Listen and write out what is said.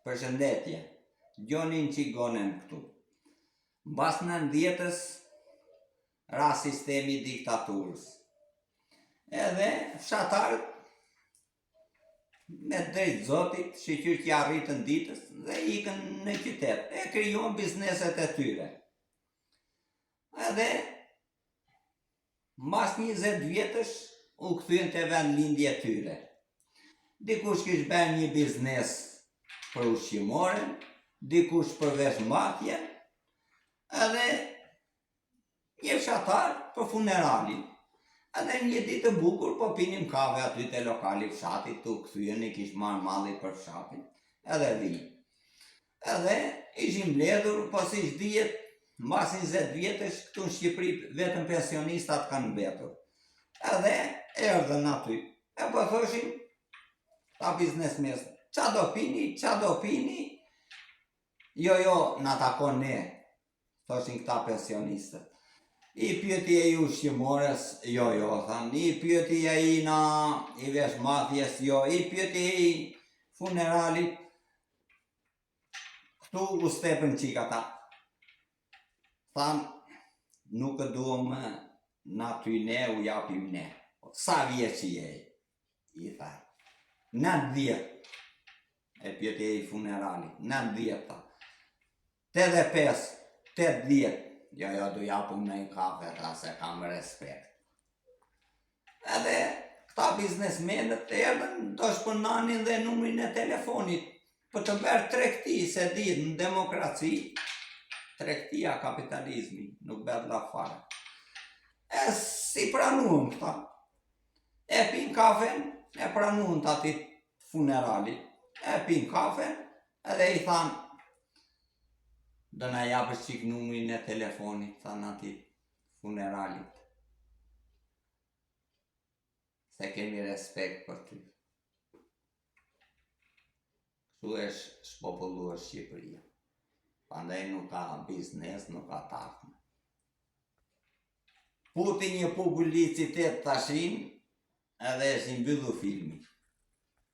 Përshëndetje, Gjonin Qigonen këtu. Mbas 90-s ra sistemi diktaturës. Edhe fshatarët me drejt zotit, shiqyrtja arritën ditës dhe ikën në qytet, e krijuan bizneset e tyre. Edhe mbas 20 vjetësh u kthyen te vendlindja e tyre. Dikush kish bën një biznes për ushqimore, dikush për veshmbatje, edhe një fshatar për funeralin. Edhe një ditë të bukur po pinim kafe aty te lokali fshatit, tu kthyen, i kish marrë malli për fshatin, edhe vi. Edhe ishim mbledhur, po siç dihet, mbas 20 vjetësh këtu në Shqipëri vetëm pensionistat kanë mbetur. Edhe erdhën aty, e po thoshin ta biznesmen, qa do pini, jo, na takon ne, thoshin këta pensionistët. I pyeti ai ushqimores, jo, than, i pyeti ai i veshmbatjes, jo, i pyeti ai funeralit, këtu u stepën qik ata. Than, nuk e duam na ty ne, u japim ne. Sa vjeç je? I tha. 90. E pyeti ai funeralit, 90 tha. 85, 80. Jo, du japim në i kafe, tha, se kam respekt. Edhe këta biznesmenët erdhën, do shpënanin dhe numrin e telefonit, për të bërë tregti, se di, në demokraci, tregtia kapitalizmi, nuk bërë la fare. E si pranuën këta, e pin kafen, e pranuën të ati funeralit, e pin kafen, edhe i thanë, do na japësh qik numrin e telefonit, thanë ati funeralit. Se kemi respekt për ty. Kështu është shpopulluar Shqipëria. Prandaj nuk ka biznes, nuk ka takme. Puti një publicitet tashin, edhe është i mbyllu filmi.